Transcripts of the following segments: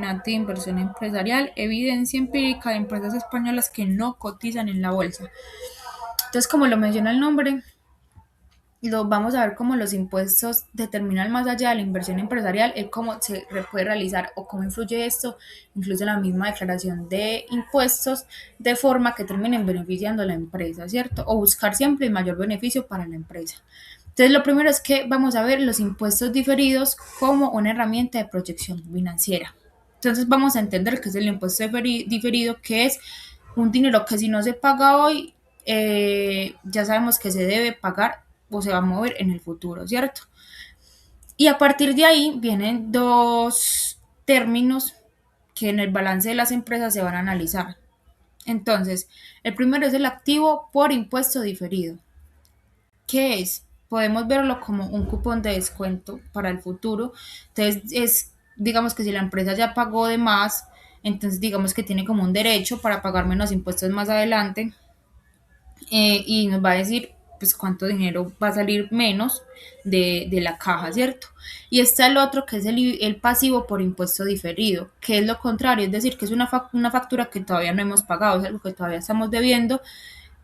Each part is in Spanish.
Illuminati de Inversión Empresarial, evidencia empírica de empresas españolas que no cotizan en la bolsa. Entonces, como lo menciona el nombre, lo vamos a ver cómo los impuestos determinan más allá de la inversión empresarial, el cómo se puede realizar o cómo influye esto, incluso en la misma declaración de impuestos, de forma que terminen beneficiando a la empresa, ¿cierto? O buscar siempre el mayor beneficio para la empresa. Entonces, lo primero es que vamos a ver los impuestos diferidos como una herramienta de proyección financiera. Entonces, vamos a entender qué es el impuesto diferido, que es un dinero que si no se paga hoy, ya sabemos que se debe pagar o se va a mover en el futuro, ¿cierto? Y a partir de ahí vienen dos términos que en el balance de las empresas se van a analizar. Entonces, el primero es el activo por impuesto diferido. ¿Qué es? Podemos verlo como un cupón de descuento para el futuro. Entonces, digamos que si la empresa ya pagó de más, entonces digamos que tiene como un derecho para pagar menos impuestos más adelante, y nos va a decir pues cuánto dinero va a salir menos de la caja, ¿cierto? Y está el otro que es el pasivo por impuesto diferido, que es lo contrario, es decir, que es una factura que todavía no hemos pagado, es algo que todavía estamos debiendo.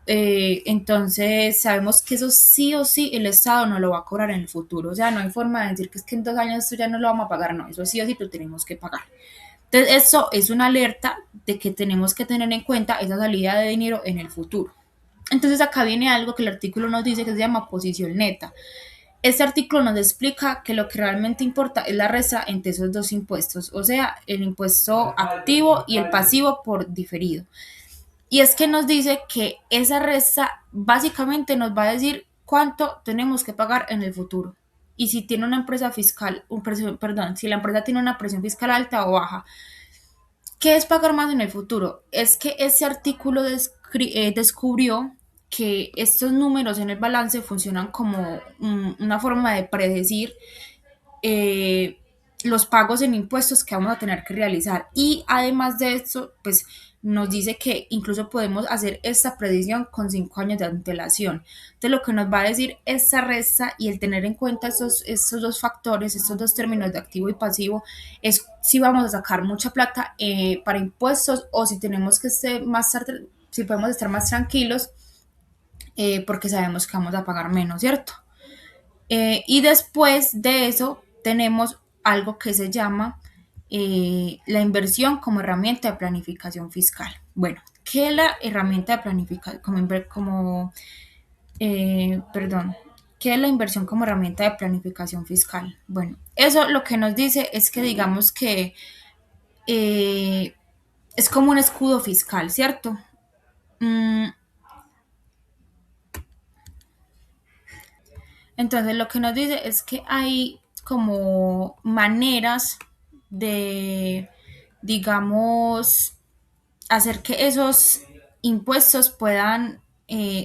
Entonces sabemos que eso sí o sí el Estado no lo va a cobrar en el futuro, o sea, no hay forma de decir que es que en 2 años esto ya no lo vamos a pagar, no, eso sí o sí lo tenemos que pagar. Entonces eso es una alerta de que tenemos que tener en cuenta esa salida de dinero en el futuro. Entonces acá viene algo que el artículo nos dice que se llama posición neta. Este artículo nos explica que lo que realmente importa es la resta entre esos dos impuestos, o sea, el impuesto activo y el pasivo por diferido. Y es que nos dice que esa resta básicamente nos va a decir cuánto tenemos que pagar en el futuro. Y si tiene una empresa fiscal, perdón, si la empresa tiene una presión fiscal alta o baja. ¿Qué es pagar más en el futuro? Es que ese artículo descubrió que estos números en el balance funcionan como una forma de predecir eh, los pagos en impuestos que vamos a tener que realizar. Y además de esto, pues nos dice que incluso podemos hacer esta predicción con 5 años de antelación. Entonces, lo que nos va a decir esta resta y el tener en cuenta estos dos factores, estos dos términos de activo y pasivo, es si vamos a sacar mucha plata para impuestos o si tenemos que estar más tarde, si podemos estar más tranquilos porque sabemos que vamos a pagar menos, ¿cierto? Y después de eso tenemos algo que se llama la inversión como herramienta de planificación fiscal. Bueno, ¿qué es la herramienta de planificación? Perdón, ¿qué es la inversión como herramienta de planificación fiscal? Bueno, eso lo que nos dice es que digamos que eh, es como un escudo fiscal, ¿cierto? Mm, Entonces, lo que nos dice es que hay como maneras de, digamos, hacer que esos impuestos puedan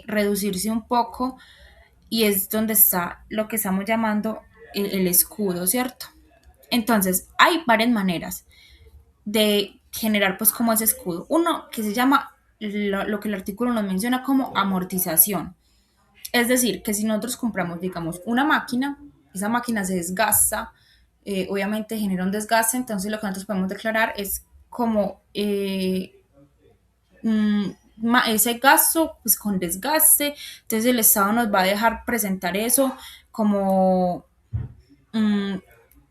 reducirse un poco, y es donde está lo que estamos llamando el escudo, ¿cierto? Entonces, hay varias maneras de generar pues como ese escudo. Uno que se llama lo que el artículo nos menciona como amortización. Es decir, que si nosotros compramos, digamos, una máquina, esa máquina se desgasta, obviamente genera un desgaste, entonces lo que nosotros podemos declarar es como mm, ese gasto pues con desgaste, entonces el Estado nos va a dejar presentar eso como mm,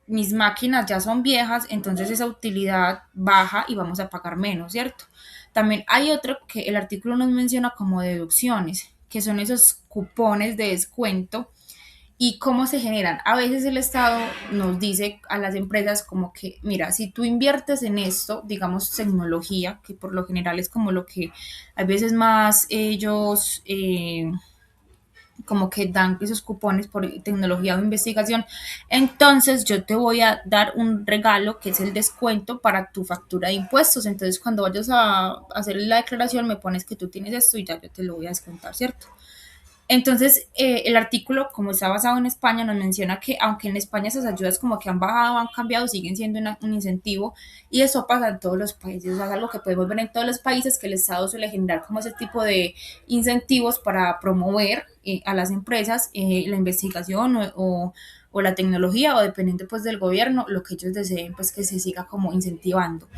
mis máquinas ya son viejas, entonces esa utilidad baja y vamos a pagar menos, ¿cierto? También hay otro que el artículo nos menciona como deducciones, que son esos cupones de descuento. ¿Y cómo se generan? A veces el Estado nos dice a las empresas como que, mira, si tú inviertes en esto, digamos tecnología, que por lo general es como lo que a veces más ellos como que dan esos cupones por tecnología o investigación, entonces yo te voy a dar un regalo que es el descuento para tu factura de impuestos. Entonces cuando vayas a hacer la declaración me pones que tú tienes esto y ya yo te lo voy a descontar, ¿cierto? Entonces, el artículo, como está basado en España, nos menciona que aunque en España esas ayudas como que han bajado, han cambiado, siguen siendo un incentivo, y eso pasa en todos los países. O sea, es algo que podemos ver en todos los países, que el Estado suele generar como ese tipo de incentivos para promover a las empresas la investigación o la tecnología, o dependiendo pues del gobierno, lo que ellos deseen pues que se siga como incentivando.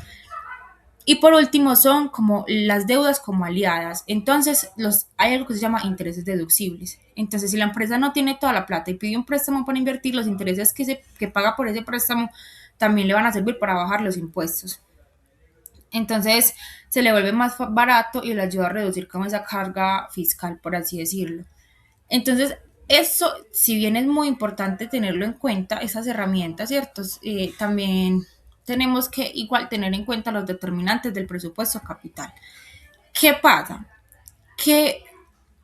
Y por último son como las deudas como aliadas. Entonces hay algo que se llama intereses deducibles. Entonces si la empresa no tiene toda la plata y pide un préstamo para invertir, los intereses que paga por ese préstamo también le van a servir para bajar los impuestos. Entonces se le vuelve más barato y le ayuda a reducir como esa carga fiscal, por así decirlo. Entonces, eso, si bien es muy importante tenerlo en cuenta, esas herramientas, ¿cierto? También tenemos que igual tener en cuenta los determinantes del presupuesto capital. ¿Qué pasa? Que,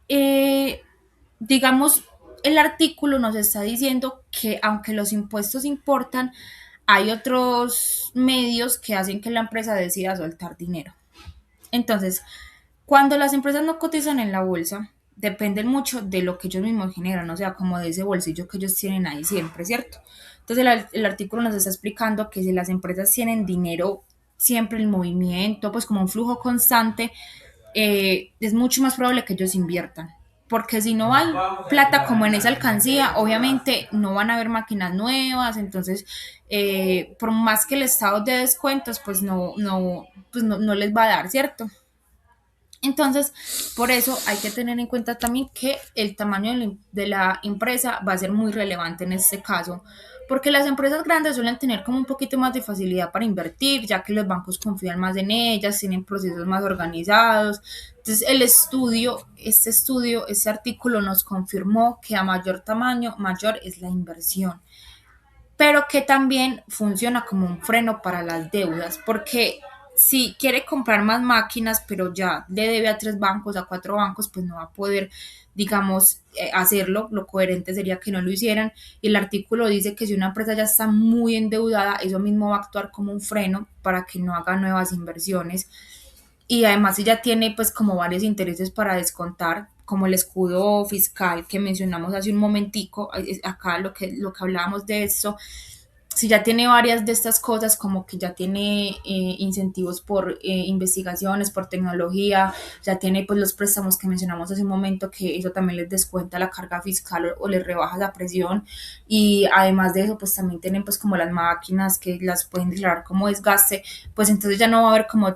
eh, digamos, el artículo nos está diciendo que aunque los impuestos importan, hay otros medios que hacen que la empresa decida soltar dinero. Entonces, cuando las empresas no cotizan en la bolsa, dependen mucho de lo que ellos mismos generan, o sea, como de ese bolsillo que ellos tienen ahí siempre, ¿cierto? Entonces el artículo nos está explicando que si las empresas tienen dinero siempre en movimiento, pues como un flujo constante, es mucho más probable que ellos inviertan. Porque si no hay plata como en esa alcancía, obviamente no van a haber máquinas nuevas, entonces por más que el Estado dé descuentos, pues no les va a dar, ¿cierto? Entonces, por eso hay que tener en cuenta también que el tamaño de la empresa va a ser muy relevante en este caso, porque las empresas grandes suelen tener como un poquito más de facilidad para invertir, ya que los bancos confían más en ellas, tienen procesos más organizados. Entonces, este artículo nos confirmó que a mayor tamaño, mayor es la inversión, pero que también funciona como un freno para las deudas, porque si quiere comprar más máquinas, pero ya le debe a 3 bancos, a 4 bancos, pues no va a poder, digamos, hacerlo. Lo coherente sería que no lo hicieran. Y el artículo dice que si una empresa ya está muy endeudada, eso mismo va a actuar como un freno para que no haga nuevas inversiones. Y además ella tiene pues como varios intereses para descontar, como el escudo fiscal que mencionamos hace un momentico, acá lo que hablábamos de eso, si ya tiene varias de estas cosas, como que ya tiene incentivos por investigaciones, por tecnología, ya tiene pues los préstamos que mencionamos hace un momento, que eso también les descuenta la carga fiscal o les rebaja la presión, y además de eso pues también tienen pues como las máquinas que las pueden declarar como desgaste, pues entonces ya no va a haber como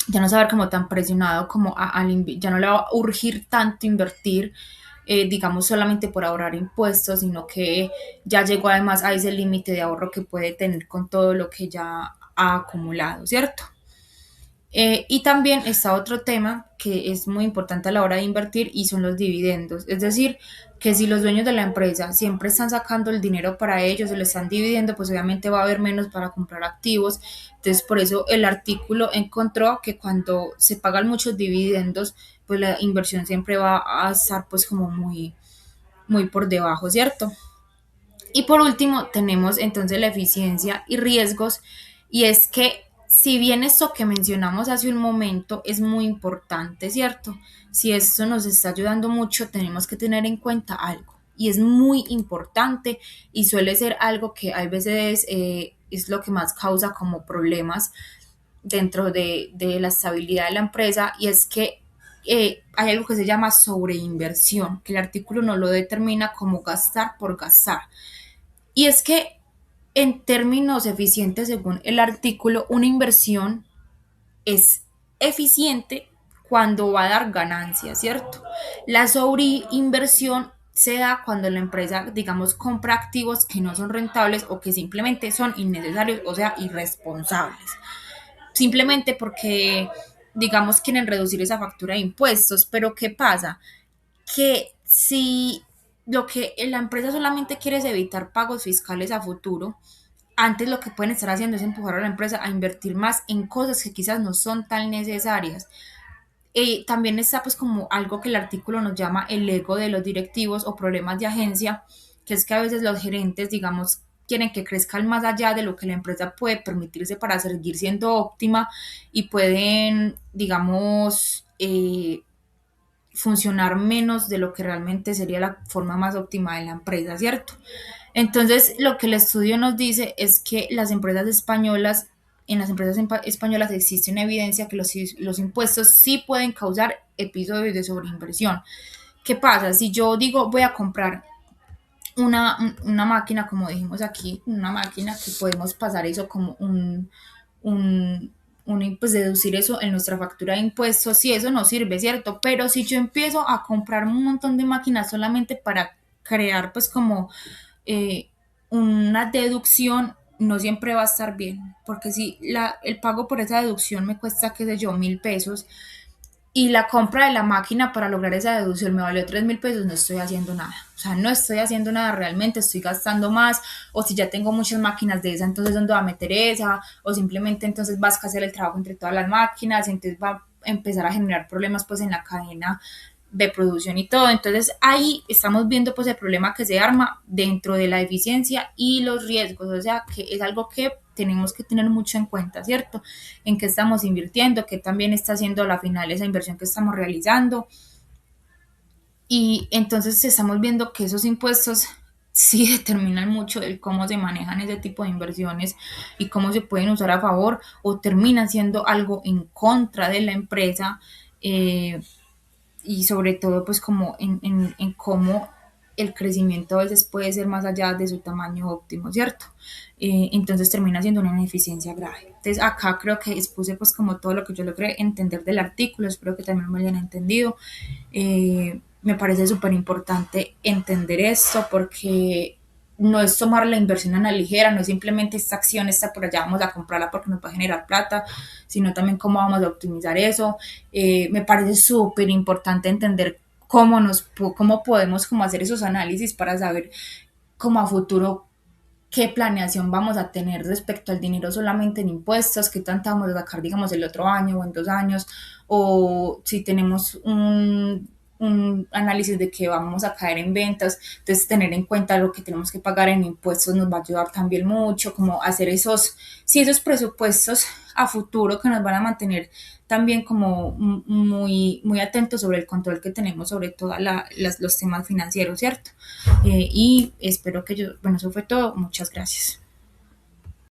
ya no se va a ver como tan presionado como ya no le va a urgir tanto invertir, digamos, solamente por ahorrar impuestos, sino que ya llegó además a ese límite de ahorro que puede tener con todo lo que ya ha acumulado, ¿cierto? Y también está otro tema que es muy importante a la hora de invertir y son los dividendos. Es decir, que si los dueños de la empresa siempre están sacando el dinero para ellos, se lo están dividiendo, pues obviamente va a haber menos para comprar activos. Entonces, por eso el artículo encontró que cuando se pagan muchos dividendos, pues la inversión siempre va a estar pues como muy, muy por debajo, ¿cierto? Y por último, tenemos entonces la eficiencia y riesgos, y es que si bien esto que mencionamos hace un momento es muy importante, ¿cierto? Si esto nos está ayudando mucho, tenemos que tener en cuenta algo, y es muy importante y suele ser algo que a veces es lo que más causa como problemas dentro de la estabilidad de la empresa, y es que hay algo que se llama sobreinversión, que el artículo no lo determina como gastar por gastar. Y es que en términos eficientes, según el artículo, una inversión es eficiente cuando va a dar ganancias, ¿cierto? La sobreinversión se da cuando la empresa, digamos, compra activos que no son rentables o que simplemente son innecesarios, o sea, irresponsables. Simplemente porque, digamos, quieren reducir esa factura de impuestos. Pero ¿qué pasa? Que si lo que la empresa solamente quiere es evitar pagos fiscales a futuro, antes lo que pueden estar haciendo es empujar a la empresa a invertir más en cosas que quizás no son tan necesarias. También está pues como algo que el artículo nos llama el ego de los directivos o problemas de agencia, que es que a veces los gerentes, digamos, quieren que crezcan más allá de lo que la empresa puede permitirse para seguir siendo óptima, y pueden, digamos, funcionar menos de lo que realmente sería la forma más óptima de la empresa, ¿cierto? Entonces, lo que el estudio nos dice es que en las empresas españolas existe una evidencia que los impuestos sí pueden causar episodios de sobreinversión. ¿Qué pasa? Si yo digo voy a comprar una máquina, como dijimos aquí, una máquina que podemos pasar eso como un, pues deducir eso en nuestra factura de impuestos, si eso no sirve, ¿cierto? Pero si yo empiezo a comprar un montón de máquinas solamente para crear pues como eh, una deducción, no siempre va a estar bien, porque si el pago por esa deducción me cuesta, qué sé yo, 1.000 pesos, y la compra de la máquina para lograr esa deducción me valió 3.000 pesos, no estoy haciendo nada. O sea, no estoy haciendo nada realmente, estoy gastando más. O si ya tengo muchas máquinas de esa, entonces ¿dónde va a meter esa? O simplemente entonces vas a hacer el trabajo entre todas las máquinas, entonces va a empezar a generar problemas pues en la cadena de producción y todo. Entonces ahí estamos viendo pues el problema que se arma dentro de la eficiencia y los riesgos, o sea que es algo que tenemos que tener mucho en cuenta, ¿cierto? En qué estamos invirtiendo, qué también está haciendo a la final esa inversión que estamos realizando. Y entonces estamos viendo que esos impuestos sí determinan mucho el cómo se manejan ese tipo de inversiones y cómo se pueden usar a favor o terminan siendo algo en contra de la empresa. Y sobre todo pues como en cómo el crecimiento a veces puede ser más allá de su tamaño óptimo, ¿cierto? Entonces termina siendo una ineficiencia grave. Entonces acá creo que expuse pues como todo lo que yo logré entender del artículo, espero que también me hayan entendido. Me parece súper importante entender esto porque no es tomar la inversión a la ligera, no es simplemente esta acción está por allá, vamos a comprarla porque nos va a generar plata, sino también cómo vamos a optimizar eso. Me parece súper importante entender cómo podemos como hacer esos análisis para saber cómo a futuro qué planeación vamos a tener respecto al dinero solamente en impuestos, qué tanto vamos a sacar, digamos, el otro año o en 2 años, o si tenemos un análisis de que vamos a caer en ventas, entonces tener en cuenta lo que tenemos que pagar en impuestos nos va a ayudar también mucho, como hacer esos presupuestos a futuro que nos van a mantener también como muy, muy atentos sobre el control que tenemos sobre todos los temas financieros, ¿cierto? Y espero que yo, bueno, eso fue todo. Muchas gracias.